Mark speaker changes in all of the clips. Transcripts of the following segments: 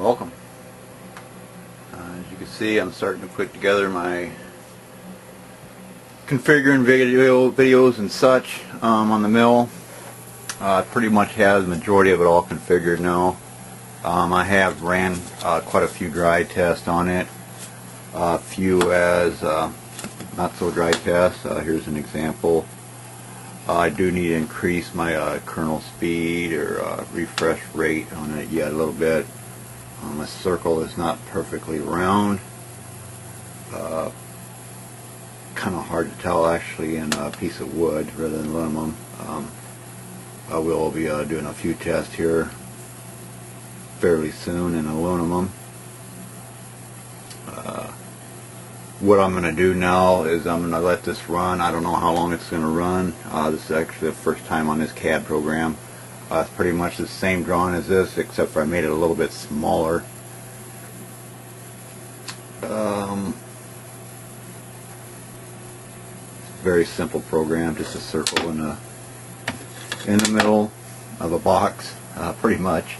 Speaker 1: Welcome. As you can see, I'm starting to put together my configuring videos and such on the mill. Pretty much has the majority of it all configured now. I have ran quite a few dry tests on it. A few as not so dry tests. Here's an example. I do need to increase my kernel speed or refresh rate on it yet a little bit. My circle is not perfectly round. Kind of hard to tell actually in a piece of wood rather than aluminum. I will be doing a few tests here fairly soon in aluminum. What I'm going to do now is I'm going to let this run. I don't know how long it's going to run. This is actually the first time on this CAD program. It's pretty much the same drawing as this, except for I made it a little bit smaller. Very simple program, just a circle in the middle of a box, pretty much.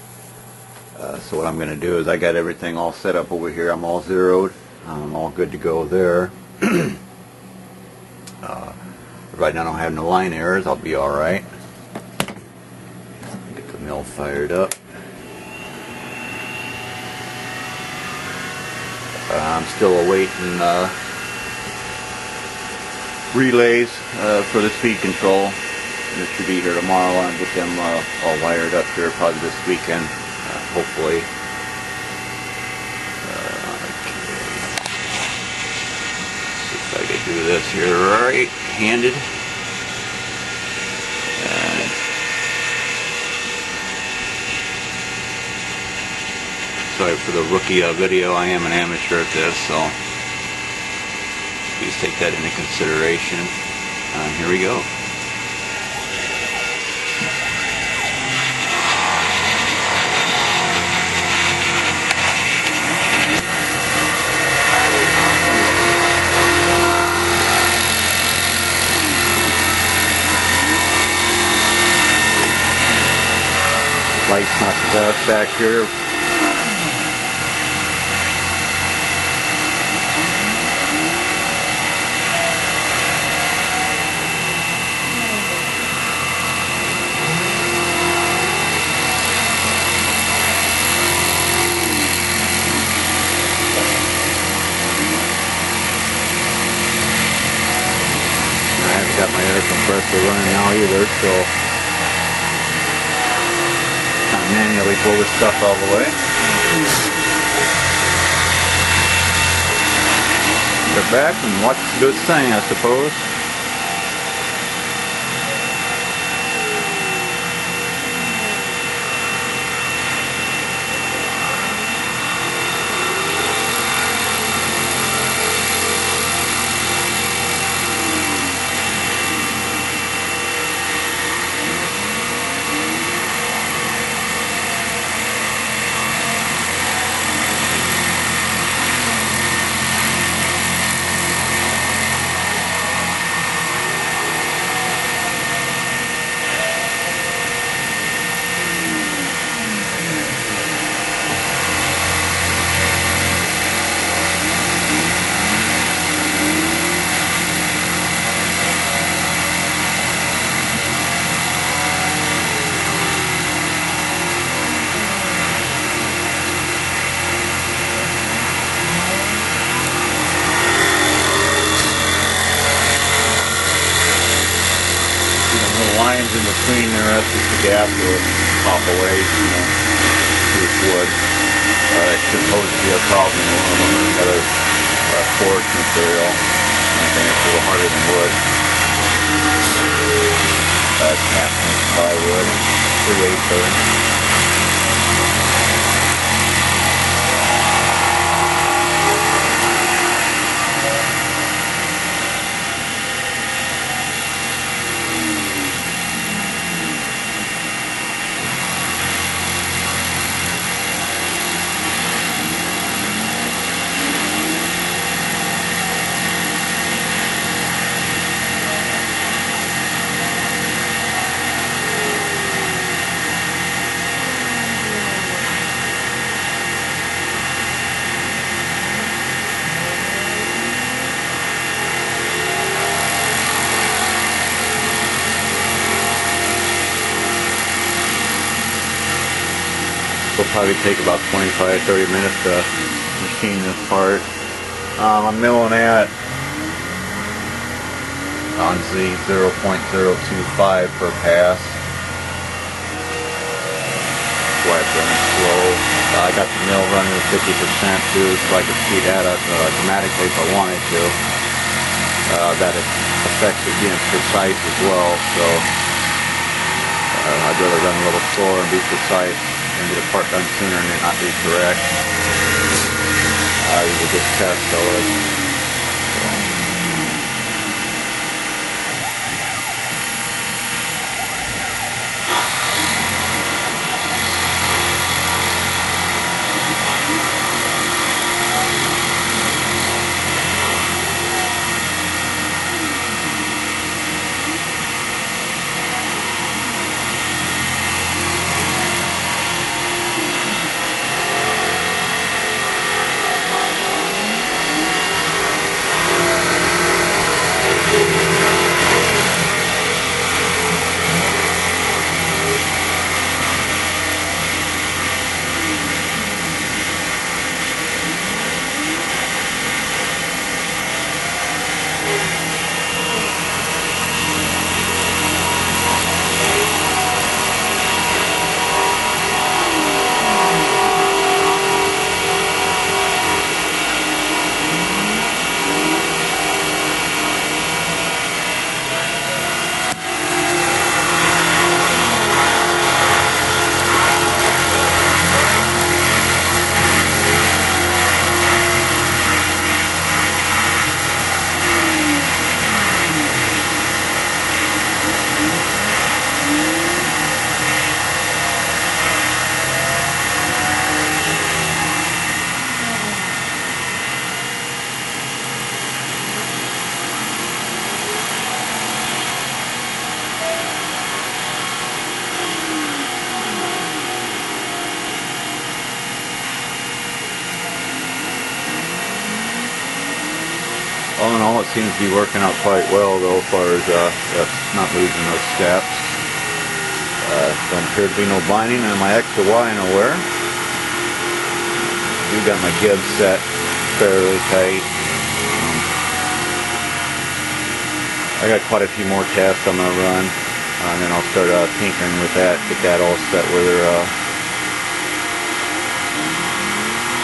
Speaker 1: So what I'm going to do is I got everything all set up over here. I'm all zeroed. I'm all good to go there. Right now I don't have no line errors. I'll be alright. Get the mill fired up. I'm still awaiting relays for the speed control. This should be here tomorrow. I'll get them all wired up here probably this weekend, hopefully. See if I can do this here right-handed. Sorry for the rookie video. I am an amateur at this, so please take that into consideration. Here we go. Light's not the best back here. I haven't got my air compressor running now either, so manually pull this stuff all the way. Get back and watch it do its thing, I suppose. Lines in between there, that's just the gap will pop away, to this wood. It's supposed to be a problem in aluminum or other quartz material. I think it's a little harder than wood. It's half-inch plywood, 3/8". will probably take about 25-30 minutes to machine this part. I'm milling at on Z 0.025 per pass. That's why it's running slow. I got the mill running at 50% too, so I could speed that up dramatically if I wanted to. That affects it being precise as well, so I'd rather run a little slower and be precise and get a part done sooner and it not be correct. These are good tests, though. All in all, it seems to be working out quite well, though, as far as not losing those steps. Don't appear to be no binding on my X or Y nowhere. I got my gibs set fairly tight. I got quite a few more tests I'm going to run, and then I'll start tinkering with that, get that all set where they're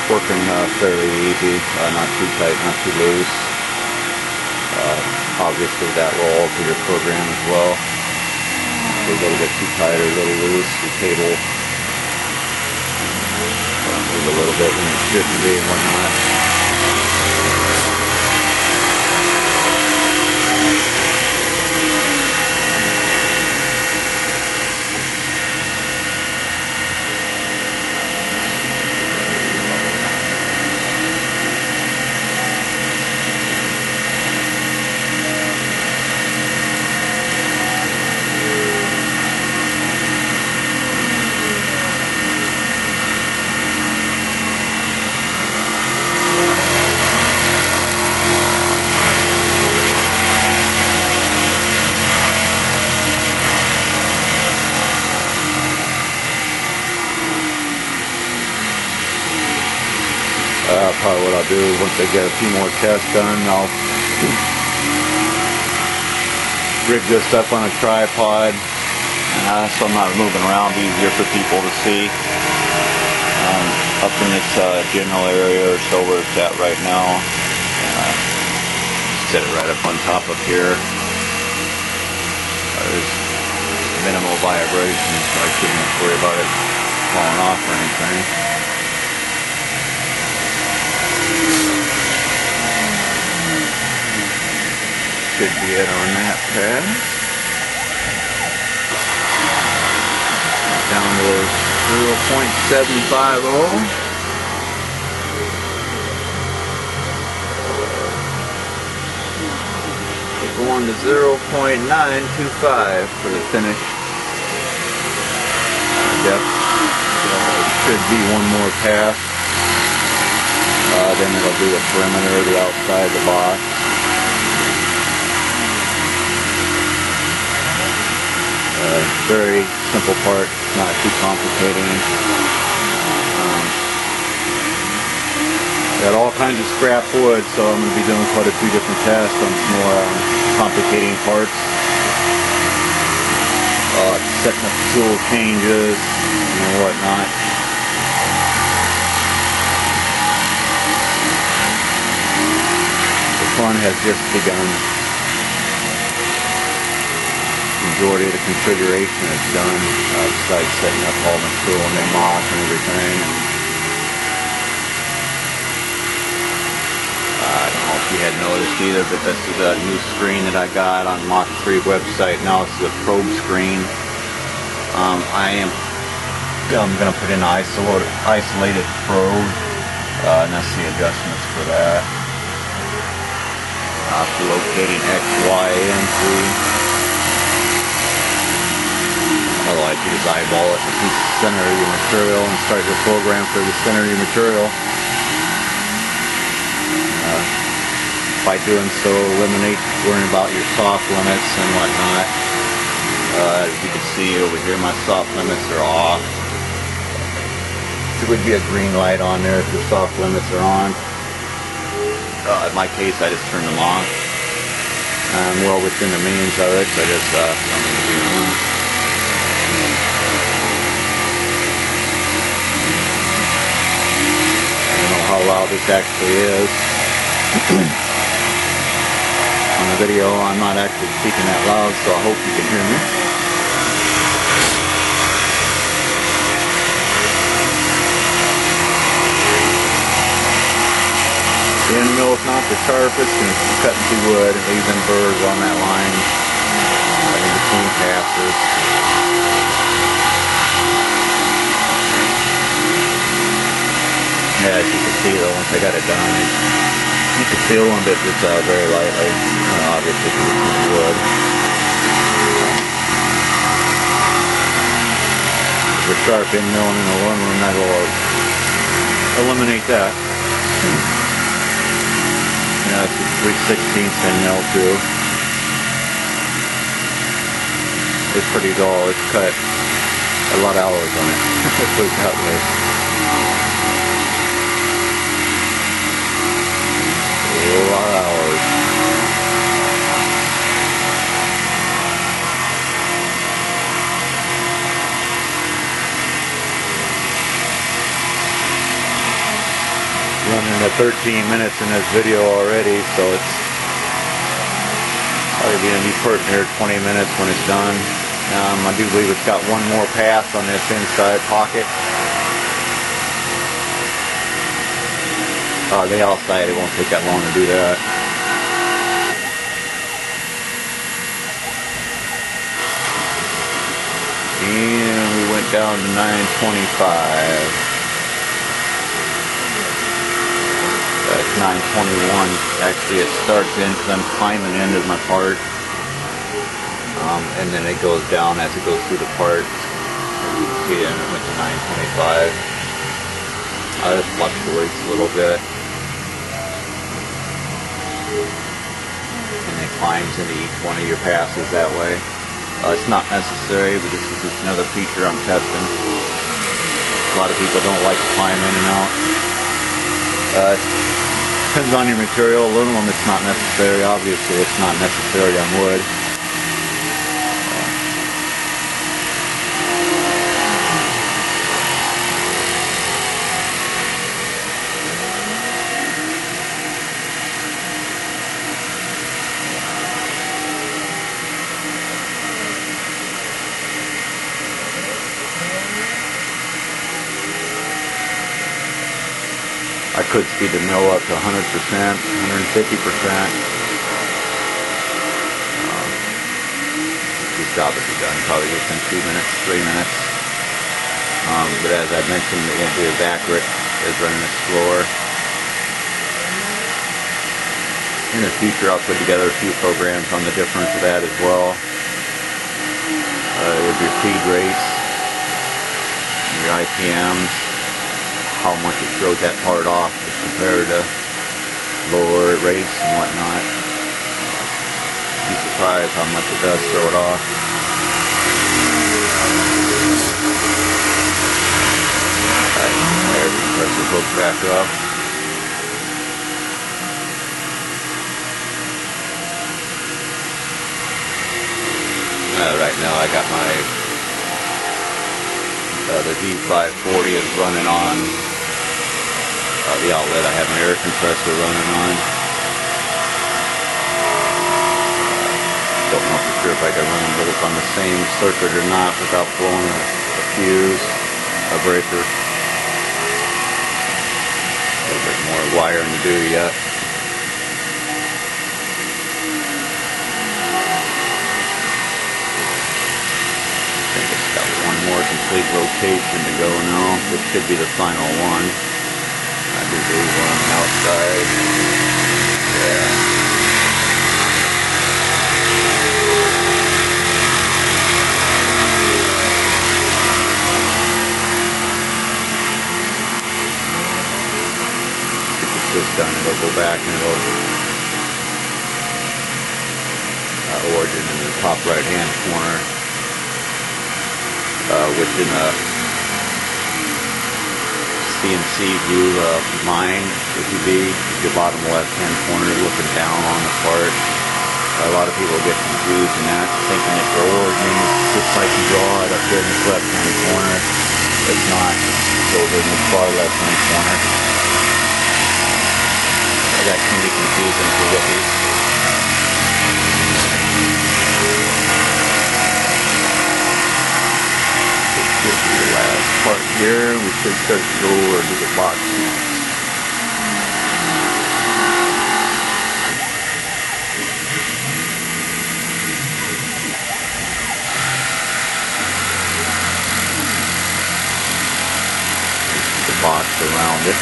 Speaker 1: working fairly easy, not too tight, not too loose. Obviously that will alter your program as well. If they get a bit too tight or a little loose, your cable move a little bit when it shouldn't be and whatnot. Probably what I'll do is once I get a few more tests done, I'll rig this up on a tripod so I'm not moving around, be easier for people to see. Up in this general area or so where it's at right now. Set it right up on top of here. There's minimal vibration, so I shouldn't have to worry about it falling off or anything. Should be it on that pad. Down to 0.750. Going to 0.925 for the finish depth. So it should be one more pass. Then it'll do the perimeter, the outside of the box. Very simple part, not too complicating. Got all kinds of scrap wood, so I'm going to be doing quite a few different tests on some more complicating parts. Setting up tool changes and whatnot. The fun has just begun. Majority of the configuration is done, besides setting up all my tool and then mock and everything. I don't know if you had noticed either, but this is a new screen that I got on Mach 3 website. Now this is a probe screen. I'm going to put in isolated probe, and that's the adjustments for that. For locating X, Y, and Z. Otherwise you just eyeball it to the center of your material and start your program for the center of your material. By doing so, eliminate worrying about your soft limits and whatnot. As you can see over here, my soft limits are off. There would be a green light on there if your soft limits are on. In my case, I just turn them off. I'm well within the means of it, so I just turn them on. I don't know how loud this actually is. On the video, I'm not actually speaking that loud, so I hope you can hear me. The end mill is not the sharpest, and it's cutting through wood. It leaves in burrs on that line in between passes. Yeah, as you can see though, once I got it done, you can feel one bit just very lightly, obviously because it's in wood. With sharp end milling in aluminum, that will eliminate that. Yeah, it's a 3/16 end mill too. It's pretty dull. It's cut a lot of hours on it. Let's put it that way. A lot of hours. Running at 13 minutes in this video already, so it's probably going to be putting here 20 minutes when it's done. I do believe it's got one more pass on this inside pocket. The outside, it won't take that long to do that. And we went down to 925. That's 921. Actually, it starts in because I'm climbing into my part. And then it goes down as it goes through the part. As you can see, and it went to 925. It fluctuates a little bit. And it climbs into each one of your passes that way. It's not necessary, but this is just another feature I'm testing. A lot of people don't like to climb in and out. Depends on your material. Aluminum, it's not necessary. Obviously, it's not necessary on wood. I could speed the mill up to 100%, 150%. This job will be done probably within 2 minutes, 3 minutes. But as I mentioned, it won't be as accurate as running it slower. In the future, I'll put together a few programs on the difference of that as well. With your feed rates, your IPMs, how much it throws that part off compared to lower rates and whatnot. Be surprised how much it does throw it off. hook back up. Right now I got my the D540 is running on the outlet. I have an air compressor running on. Don't know for sure if I can run them both on the same circuit or not without blowing a fuse, a breaker. A little bit more wiring to do yet. I think it's got one more complete rotation to go now, which should be the final one. I do believe one on the outside. Yeah. This done, it'll go back and it'll origin in the top right hand corner, which in the CNC view of mine, it would be your bottom left hand corner looking down on the part. A lot of people get confused in that, thinking that the origin is just like you draw it up here in this left hand corner. It's not. It's over in the far left hand corner. That can be confusing for rookies. This should be the last part here. We should start to go over to the box next. This is the box around it.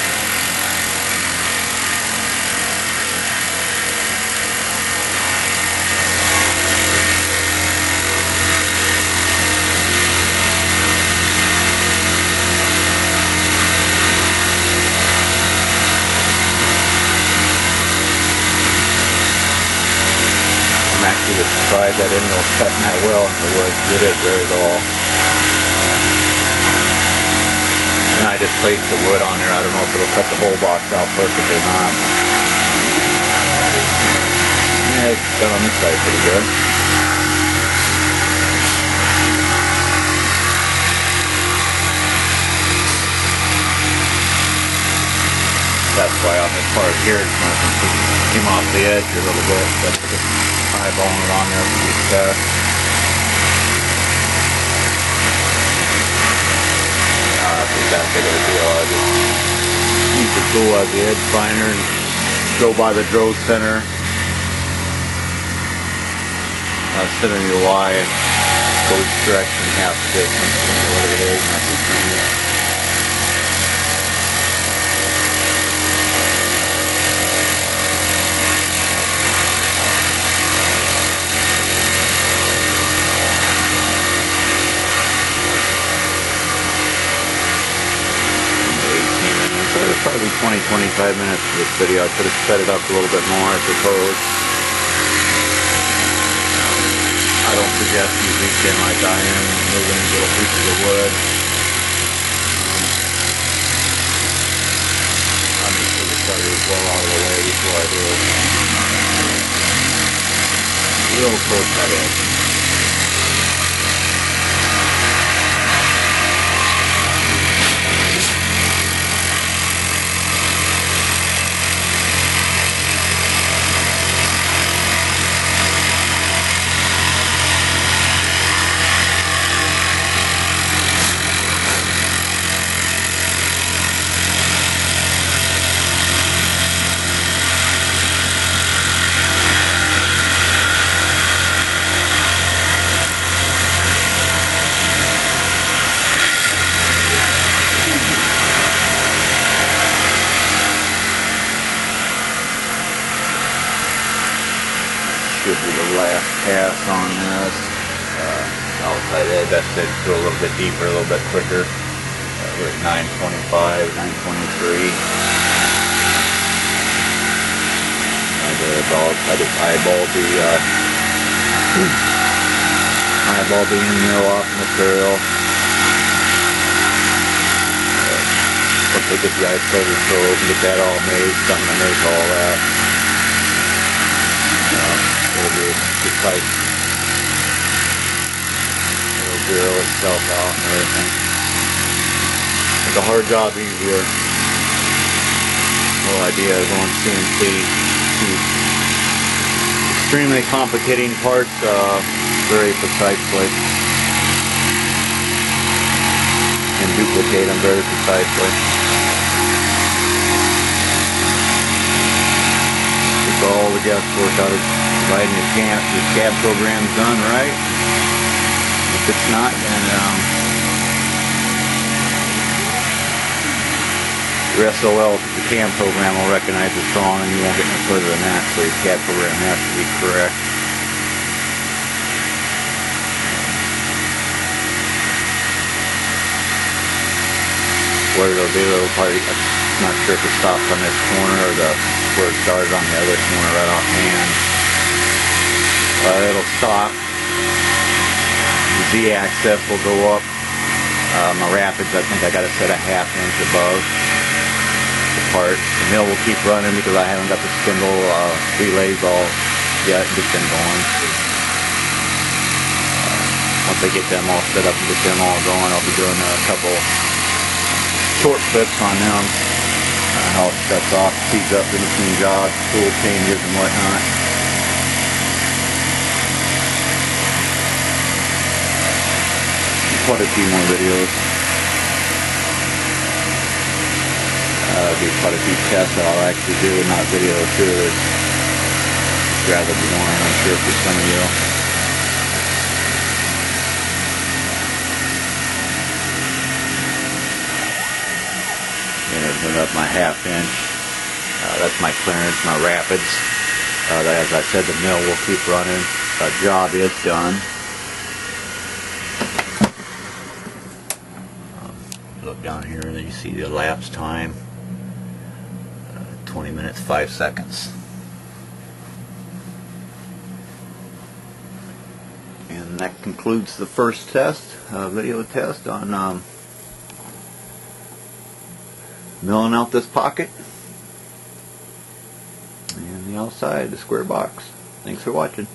Speaker 1: Actually just tried that in, it'll cut that well in the wood. It is very dull. And I just placed the wood on there. I don't know if it'll cut the whole box out perfectly or not. Yeah, it's done on this side pretty good. That's why on this part here it's not completely came off the edge a little bit, but just eyeballing it on there for each test. That's that big of a deal. I just use the tool as the edge finder and go by the drove center. Center your Y and go each direction half the distance, whatever it is, not too crazy. Probably 20-25 minutes for this video. I could have sped it up a little bit more, I suppose. I don't suggest you reach in like I am and moving little pieces of wood. I'm just going to try to as well out of the way before I do it. Real close that edge. Should be the last pass on this. Outside edge, that said go a little bit deeper, a little bit quicker. We're at 925, 923. I just eyeballed the in mill off material. Looks We'll get the isolated probe and get that all made, something to make all that. It'll be precise. It'll zero itself out and everything. Make a hard job easier. The whole idea of going CNC to extremely complicating parts very precisely and duplicate them very precisely. It's all the guesswork out of providing your CAD program's done right. If it's not, then your SOL, the CAM program, will recognize it's wrong, and you won't get no further than that. So your CAD program has to be correct. What it'll do, it'll probably, I'm not sure if it stops on this corner or where it started on the other corner right offhand. It'll stop. The Z-axis will go up. My rapids, I think I got to set a 1/2 inch above the part. The mill will keep running because I haven't got the spindle relays all yet, just been going. Once I get them all set up and get them all going, I'll be doing a couple short clips on them. How it shuts off, speeds up in between jobs, tool changes and whatnot. Quite a few more videos. There'll be quite a few tests that I'll actually do, not videos too. It's rather boring, I'm sure, for some of you. Put up my 1/2 inch. That's my clearance, my rapids. As I said, the mill will keep running. The job is done. Look down here and then you see the elapsed time. 20 minutes, 5 seconds. And that concludes the first test, video test on milling out this pocket and the outside, the square box. Thanks for watching.